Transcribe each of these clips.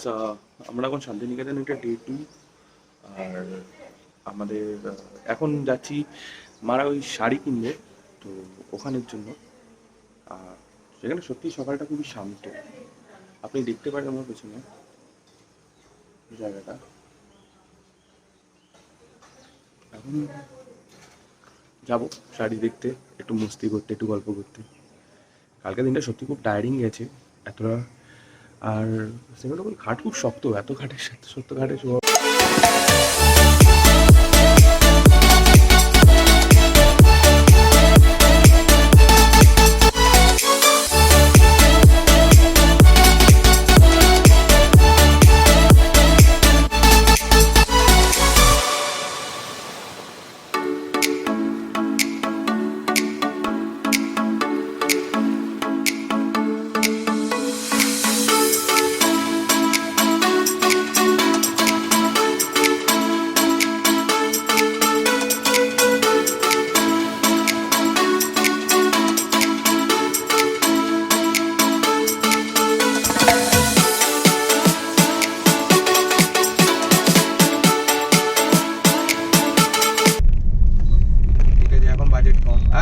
Friends, আমরা এখন শান্তিনিকেতন এটা ডে 2। আর আমাদের এখন যাচ্ছি মারা ওই শাড়ি কিনবে, তো ওখানের জন্য। আর সেখানে সত্যি সকালটা খুবই শান্ত, আপনি দেখতে পারেন আমার পেছনে জায়গাটা। এখন যাবো শাড়ি দেখতে, একটু মস্তি করতে, একটু গল্প করতে। কালকে দিনটা সত্যি খুব টায়ারিং গেছে এতটা। আর সেখানে ঘাট খুব শক্ত, এত ঘাটের সাথে সত্য ঘাটে শোয়া।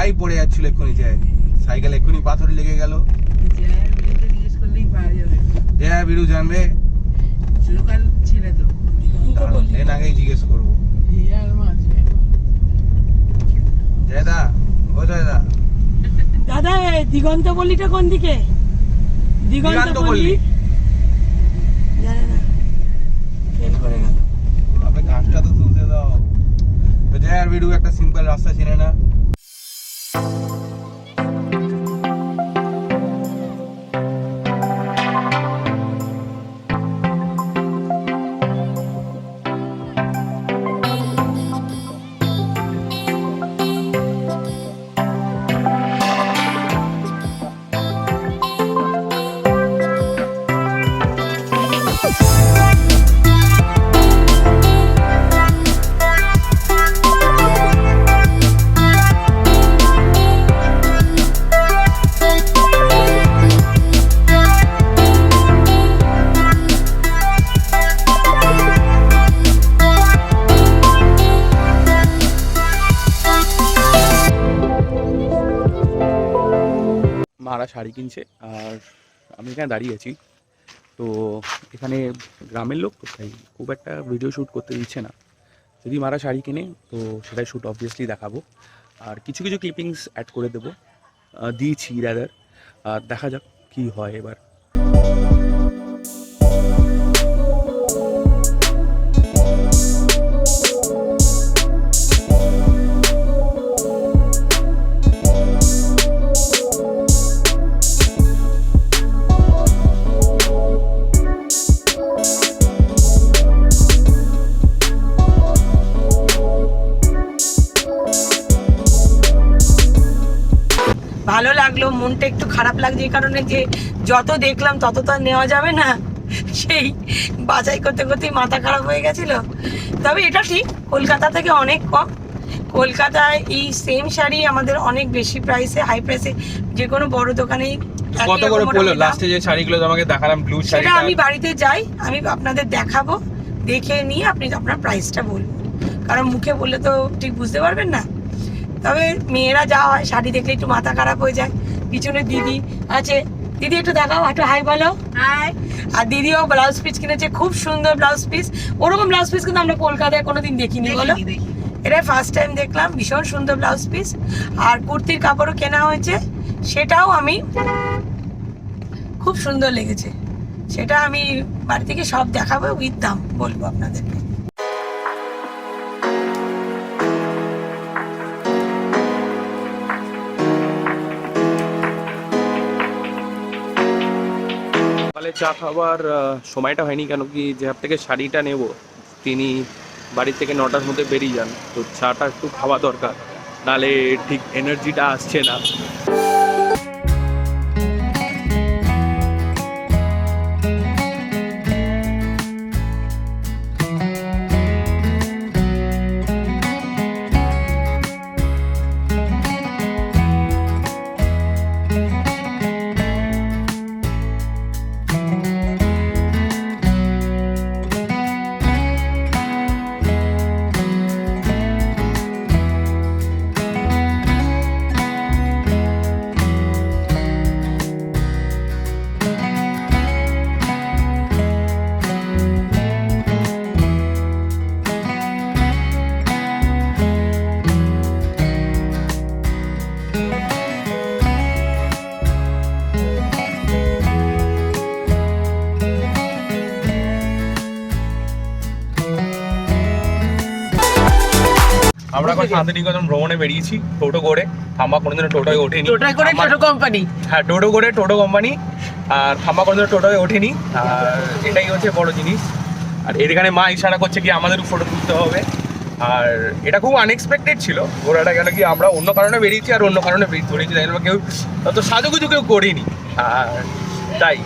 আই পড়ে যাচ্ছিল এক্ষুনি, যায় সাইকেল এক্ষুনি পাথর লেগে গেল। হ্যাঁ বিরু জানবে, লোকাল ছেলে তো এর আগেই জিজ্ঞেস করবো। জয়দা, ও জয়দা, দাদা দিগন্ত পল্লীটা কোন দিকে? দিগন্ত পল্লী জানে না, ফেল করে গেল। আপনি ঘাসটা তো তুলতে দাও। জয় আর বিরু একটা সিম্পল রাস্তা চেনে না। মারা শাড়ি কিনছে আর আমি এখানে দাঁড়িয়ে আছি। তো এখানে গ্রামের লোক তো, তাই খুব একটা ভিডিও শ্যুট করতে দিচ্ছে না। যদি মারা শাড়ি কিনে তো সেটাই শ্যুট অবভিয়াসলি দেখাবো, আর কিছু কিছু ক্লিপিংস অ্যাড করে দেবো, দিয়েছি রাদার। আর দেখা যাক কী হয় এবার। ভালো লাগলো, মনটা একটু খারাপ লাগছে এই কারণে যে যত দেখলাম তত তো আর নেওয়া যাবে না, সেই বাছাই করতে করতেই মাথা খারাপ হয়ে গেছিল। তবে এটা ঠিক, কলকাতা থেকে অনেক কম। কলকাতায় এই সেম শাড়ি আমাদের অনেক বেশি প্রাইসে, হাই প্রাইসে যে কোনো বড় দোকানেই। কত করে পড়লো লাস্টে যে শাড়িগুলো তোমাকে দেখালাম, ব্লু শাড়িটা? সেটা আমি বাড়িতে যাই, আমি আপনাদের দেখাবো, দেখে নিয়ে আপনি আপনার প্রাইসটা বলবেন, কারণ মুখে বললে তো ঠিক বুঝতে পারবেন না। তবে মেয়েরা যা হয়, শাড়ি দেখলে একটু মাথা খারাপ হয়ে যায়। পিছনে দিদি আছে, দিদি একটু দেখাও, একটু হাই বলো। হাই। আর দিদিও ব্লাউজ পিস কিনেছে, খুব সুন্দর ব্লাউজ পিস। ওরকম ব্লাউজ পিস কিন্তু আমরা কলকাতায় কোনোদিন দেখিনি, বলো। এটা ফার্স্ট টাইম দেখলাম, ভীষণ সুন্দর ব্লাউজ পিস। আর কুর্তির কাপড়ও কেনা হয়েছে, সেটাও আমি খুব সুন্দর লেগেছে। সেটা আমি বাড়ি থেকে সব দেখাবো, উইথ দাম বলবো আপনাদেরকে। সকালে চা খাবার সময়টা হয়নি, কেন কি যে থেকে শাড়িটা নেব তিনি বাড়ি থেকে 9টার মধ্যে বেরিয়ে যান, তো চাটা একটু খাওয়া দরকার, নাহলে ঠিক এনার্জিটা আসছে না। এখন শান্তিনিকেতন ভ্রমণে বেরিয়েছি টোটো করে। থাম্বা কোনোদিনও টোটোয় ওঠেনি। টোটো কোম্পানি। হ্যাঁ, টোটো করে, টোটো কোম্পানি। আর থাম্বা কোনোদিনও টোটোয় ওঠেনি। আর এটাই হচ্ছে বড় জিনিস। আর এখানে মা ইশারা করছে কি আমাদেরও ফটো তুলতে হবে। আর এটা খুব আনএক্সপেক্টেড ছিল ঘোরাটা, কেন কি আমরা অন্য কারণে বেরিয়েছি আর অন্য কারণে বেরিয়েছি, তাই জন্য কেউ অত সাজুগুজু কেউ করিনি। আর তাই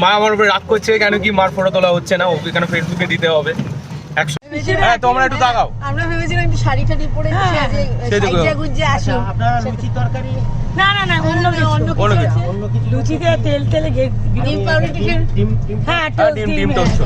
মা আমার উপরে রাগ করছে কেন কি মার ফটো তোলা হচ্ছে না, ওকে কেন ফেসবুকে দিতে হবে। হ্যাঁ, তোমরা একটু তাকাও। আমরা ভেবেছিলাম একটু শাড়ি টাড়ি পরে সাইজা গুজে আসো। আপনারা লুচি তরকারি না অন্য কিছু লুচিতে তেল তেলে ডিম পাউরুটি ডিম হ্যাঁ ডিম টোস্ট।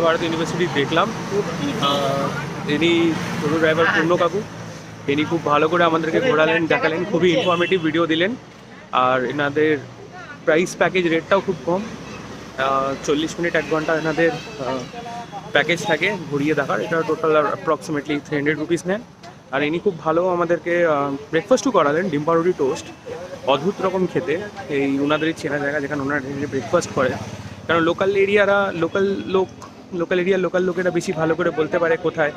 ভারত ইউনিভার্সিটি দেখলাম। ইনি টোটো ড্রাইভার পূর্ণ কাকু, ইনি খুব ভালো করে আমাদেরকে ঘোরালেন, দেখালেন, খুবই ইনফরমেটিভ ভিডিও দিলেন। আর এনাদের প্রাইস প্যাকেজ রেটটাও খুব কম, 40 মিনিট 1 ঘন্টা এনাদের প্যাকেজ থাকে ঘুরিয়ে দেখার। এটা টোটাল অ্যাপ্রক্সিমেটলি 300 রুপিস নেন। আর ইনি খুব ভালো আমাদেরকে ব্রেকফাস্টও করালেন, ডিম পাউরুটি টোস্ট, অদ্ভুত রকম খেতে। এই ওনাদেরই চেনা জায়গা যেখানে ওনারা ব্রেকফাস্ট করে, কারণ লোকাল এরিয়ার লোকাল লোকেরা বেশি ভালো করে বলতে পারে কোথায়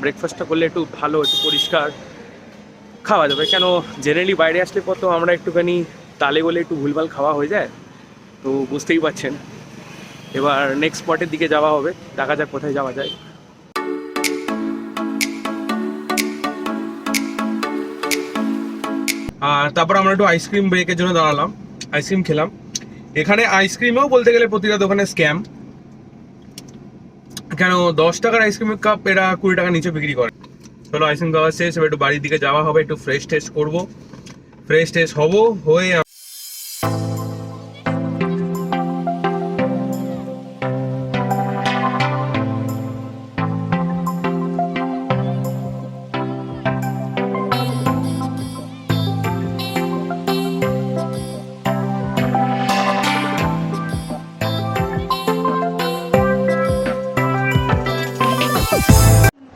ব্রেকফাস্টটা করলে একটু ভালো, একটু পরিষ্কার খাওয়া যাবে। কেন জেনারেলি বাইরে আসলে পর তো আমরা একটুখানি তালে বলে একটু ভুলভাল খাওয়া হয়ে যায়, তো বুঝতেই পারছেন। এবার নেক্সট স্পটের দিকে যাওয়া হবে, দেখা যাক কোথায় যাওয়া যায়। আর তারপর আমরা একটু আইসক্রিম ব্রেকের জন্য দাঁড়ালাম, আইসক্রিম খেলাম। এখানে আইসক্রিমেও বলতে গেলে প্রতিটা দোকানে স্ক্যাম। কেন 10 টাকার আইসক্রিমের কাপ এরা 20 টাকার নিচে বিক্রি করে। চলো আইসক্রিম খাওয়া শেষ, এবার একটু বাড়ির দিকে যাওয়া হবে, একটু ফ্রেশ টেস্ট করবো, ফ্রেশ টেস্ট হবো হয়ে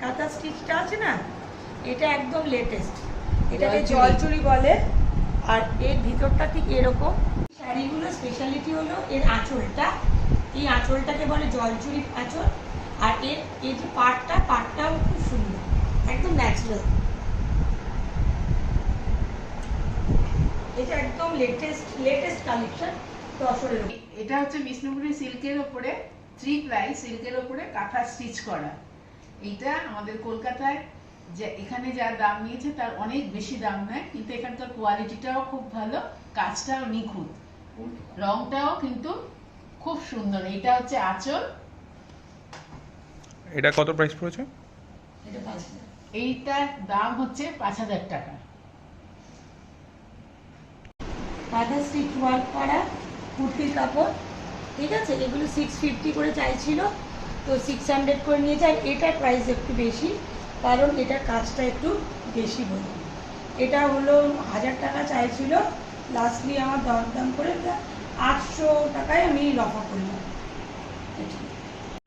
কাঁথা স্টিচটা আছে না, এটা একদম লেটেস্ট, এটাকে জলচুরি বলে। আর এর ভিতরটা ঠিক এরকম। শাড়িগুলো স্পেশালিটি হলো এর আঁচলটা, এই আঁচলটাকে বলে জলচুরি আঁচল। আর এই যে পাটটাও খুব সুন্দর, একদম ন্যাচারাল। এটা একদম লেটেস্ট কালেকশন, তসরের। এটা হচ্ছে বিষ্ণুপুরি সিল্কের ওপরে 3 প্লাই সিল্কের ওপরে কাঁথা স্টিচ করা। এইটা আমাদের কলকাতায় যে এখানে যা দাম নিয়েছে তার অনেক বেশি দাম নেয়, কিন্তু এখানকার কোয়ালিটিটাও খুব ভালো, কাজটাও নিখুঁত, রংটাও কিন্তু খুব সুন্দর। এটা হচ্ছে আঁচল। এটা কত প্রাইস পড়েছে? এটা 5000। এইটার দাম হচ্ছে 5000 টাকা। কাঁথা স্টিচ ওয়ার্ক করা কুর্তির কাপড়, ঠিক আছে। এগুলো 650 করে চাইছিল, তো 600 করে নিয়েছে। আর এটার প্রাইস একটু বেশি, কারণ এটার কাজটা একটু বেশি বলে। এটা হলো 1000 টাকা চাইছিল, লাস্টলি আমার দরদাম করে 800 টাকায় আমি রফা করলাম।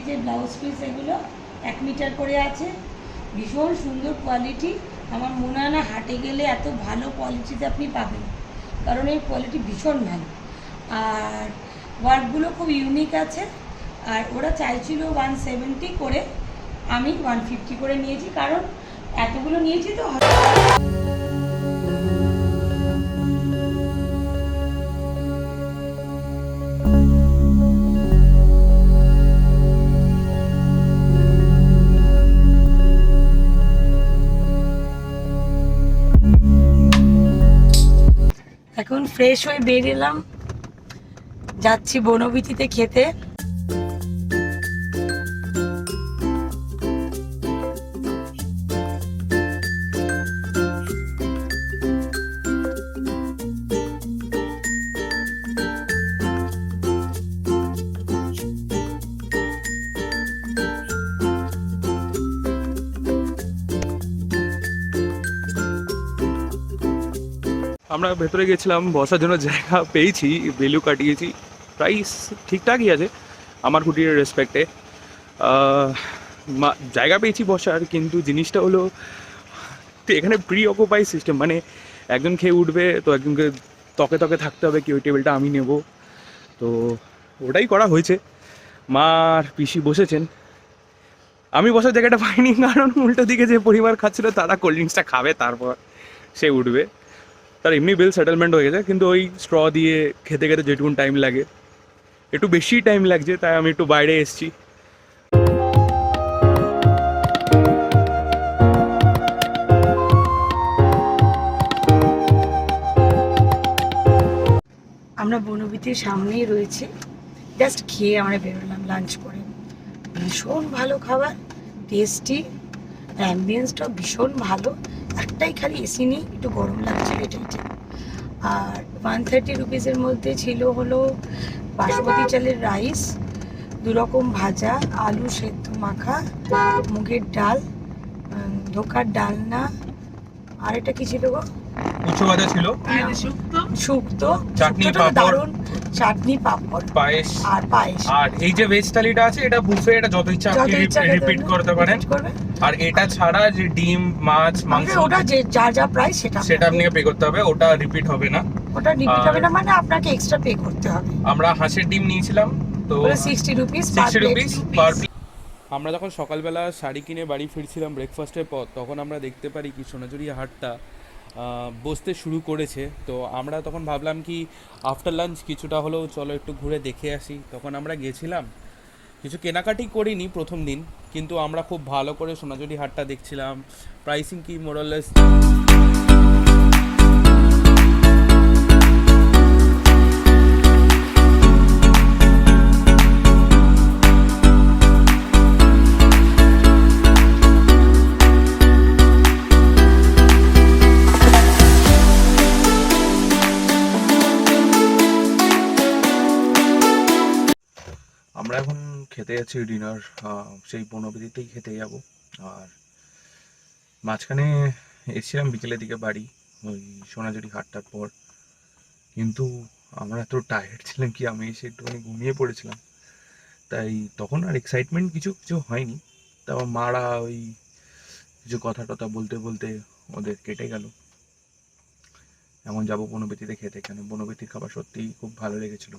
যে ব্লাউজ পিস এগুলো 1 মিটার করে আছে, ভীষণ সুন্দর কোয়ালিটি। আমার মনে হয় না হাটে গেলে এত ভালো কোয়ালিটিতে আপনি পাবেন, কারণ এই কোয়ালিটি ভীষণ ভালো। আর ওয়ার্কগুলো খুব ইউনিক আছে। আর ওরা চাইছিল 170 করে, আমি 150 করে নিয়েছি, কারণ এতগুলো নিয়েছি তো। এখন ফ্রেশ হয়ে বেরিয়েলাম, যাচ্ছি বনবিথিতে খেতে। আমরা ভেতরে গেছিলাম, বসার জন্য জায়গা পেয়েছি, ভ্যালু কাটিয়েছি, প্রাইস ঠিকঠাকই আছে আমার কুটির রেসপেক্টে। জায়গা পেয়েছি বসার, কিন্তু জিনিসটা হলো তো এখানে প্রি অকুপাই সিস্টেম, মানে একজন খেয়ে উঠবে তো একজনকে তকে তকে থাকতে হবে কি ওই টেবিলটা আমি নেব। তো ওটাই করা হয়েছে। মা আর পিসি বসেছেন, আমি বসার জায়গাটা পাইনি, কারণ উল্টো দিকে যে পরিবার খাচ্ছিল তারা কোল্ড ড্রিঙ্কসটা খাবে, তারপর সে উঠবে। তার এমনি বিল সেটেলমেন্ট হয়ে গেছে, কিন্তু ওই স্ট্র দিয়ে খেতে খেতে যেটুকুন টাইম লাগে, একটু বেশি টাইম লাগছে, তাই আমি একটু বাইরে এসেছি। আমরা বনবিতির সামনেই রয়েছে, জাস্ট খেয়ে আমরা বেরোলাম লাঞ্চ করে। ভীষণ ভালো খাবার, টেস্টি, অ্যাম্বিয়েন্সটাও ভীষণ ভালো। একটাই খালি এসি নেই, একটু গরম লাগছে, এটাই ঠিক। আর 130 রুপিসের মধ্যে ছিল হলো বাসমতি চালের রাইস, 2 রকম ভাজা, আলু সেদ্ধ মাখা, মুগের ডাল, ধোকার ডালনা, আর এটা কি ছিল গো? উঁচু ভাজা ছিল, শুক্তো, চাটনি, শুক্তোটা পাঁপড়। দারুণ, চাটনি, পাঁপড় পায়েস। আর পায়েস। আর এই যে ভেজ থালিটা আছে এটা বুফে, এটা যত ইচ্ছা আপনি যত ইচ্ছা খেতে রিপিট পারবেন, করতে পারেন। repeat করবেন। আর এটা ছাড়া যে ডিম, মাছ, মাংস, ওটা যে যার যা প্রাইস সেটা আপনাকে পে করতে হবে, ওটা রিপিট হবে না। ওটা রিপিট হবে না, মানে আপনাকে এক্সট্রা পে করতে হবে। আমরা হাঁসের ডিম নিয়েছিলাম, তো ওটা 60 রুপিস 60 রুপিস পার প্লেট। আমরা যখন সকালবেলা শাড়ি কিনে বাড়ি ফিরছিলাম ব্রেকফাস্টের পর, তখন আমরা দেখতে পারি কি সোনাঝুরি হাটটা বসতে শুরু করেছে। তো আমরা তখন ভাবলাম কি আফটার লাঞ্চ কিছুটা হলেও চলো একটু ঘুরে দেখে আসি। তখন আমরা গেছিলাম, কিছু কেনাকাটি করিনি প্রথম দিন, কিন্তু আমরা খুব ভালো করে সোনাঝুরি হাটটা দেখছিলাম, প্রাইসিং কি মোরালেস। আমরা এখন খেতে যাচ্ছি ডিনার, সেই বনবিদিতেই খেতে যাব। আর মাঝখানে এসেছিলাম বিকেলের দিকে বাড়ি, ওই সোনাঝুরি হাটটার পর, কিন্তু আমরা এত টায়ার্ড ছিলাম কি আমি এসে একটুখানি ঘুমিয়ে পড়েছিলাম, তাই তখন আর এক্সাইটমেন্ট কিছু কিছু হয়নি। তারপর মারা ওই কিছু কথা টথা বলতে বলতে ওদের কেটে গেল। এমন যাবো বনবিতিতে খেতে, কেন বনবিতির খাবার সত্যিই খুব ভালো লেগেছিল।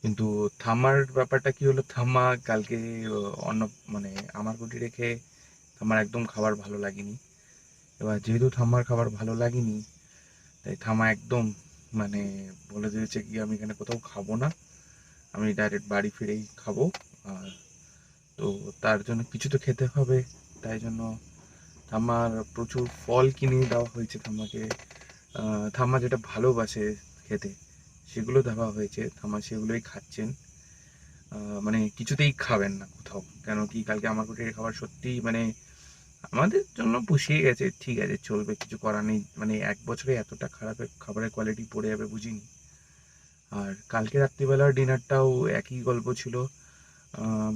কিন্তু থাম্মার ব্যাপারটা কি হলো, থাম্মা কালকে অন্য মানে আমার কুটি রেখে থাম্মার একদম খাবার ভালো লাগেনি। এবার যেহেতু থাম্মার খাবার ভালো লাগেনি, তাই থাম্মা একদম মানে বলে দিয়েছে কি আমি এখানে কোথাও খাবো না, আমি ডাইরেক্ট বাড়ি ফিরেই খাবো। আর তো তার জন্য কিছু তো খেতে হবে, তাই জন্য থাম্মার প্রচুর ফল কিনে দেওয়া হয়েছে থাম্মাকে। থাম্মা যেটা ভালোবাসে খেতে সেগুলো দেওয়া হয়েছে, থাম্মা সেগুলোই খাচ্ছেন। মানে কিছুতেই খাবেন না কোথাও, কেন কি কালকে আমার কুটির খাবার সত্যিই মানে আমাদের জন্য পুষিয়ে গেছে, ঠিক আছে চলবে, কিছু করার নেই। মানে 1 বছরে এতটা খারাপ খাবারের কোয়ালিটি পড়ে যাবে বুঝিনি। আর কালকে রাত্রিবেলার ডিনারটাও একই গল্প ছিল।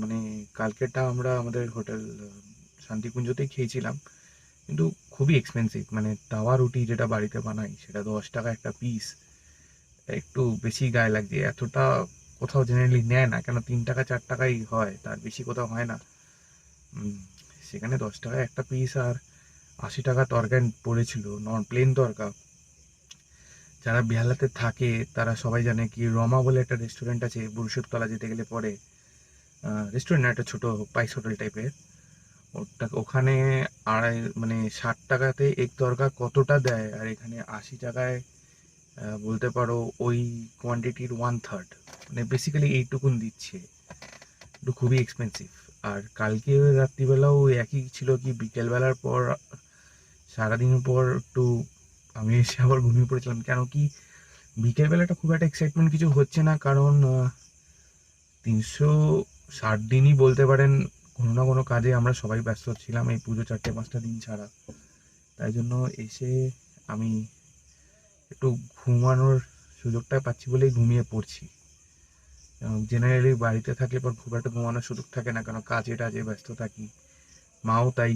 মানে কালকেরটা আমরা আমাদের হোটেল শান্তিকুঞ্জতেই খেয়েছিলাম, কিন্তু খুবই এক্সপেন্সিভ। মানে তাওয়া রুটি যেটা বাড়িতে বানাই সেটা 10 টাকা একটা পিস, একটু বেশি গায়ে লাগছে। এতটা কোথাও জেনারেলি নেয় না, কেন 3 টাকা 4 টাকাই হয়, তার বেশি কোথাও হয় না। সেখানে 10 টাকা একটা পিস, আর 80 টাকা তরকা পড়েছিল, নন প্লেন তরকা। যারা বেহালাতে থাকে তারা সবাই জানে কি রমা বলে একটা রেস্টুরেন্ট আছে বুরুষতলা যেতে গেলে পরে, রেস্টুরেন্ট না, একটা ছোট পাইস হোটেল টাইপের, ওখানে মানে 60 টাকাতে এক তরকা কতটা দেয়, আর এখানে 80 টাকায় বলতে পারো ওই কোয়ান্টিটির 1/3, মানে বেসিক্যালি এইটুকুন দিচ্ছে, একটু খুবই এক্সপেন্সিভ। আর কালকে রাত্রিবেলাও একই ছিল, কি বিকেলবেলার পর সারাদিনের পর একটু আমি এসে আবার ঘুমিয়ে পড়েছিলাম, কেন কি বিকেলবেলাটা খুব একটা এক্সাইটমেন্ট কিছু হচ্ছে না, কারণ 360 দিনই বলতে পারেন কোনো না কোনো কাজে আমরা সবাই ব্যস্ত ছিলাম, এই পুজো 4-5টা দিন ছাড়া। তাই জন্য এসে আমি একটু ঘুমানোর সুযোগটা পাচ্ছি বলেই ঘুমিয়ে পড়ছি। জেনারেলি বাড়িতে থাকলে পর খুব একটা ঘুমানোর সুযোগ থাকে না, কারণ কাজে টাজে ব্যস্ত থাকি, মাও তাই।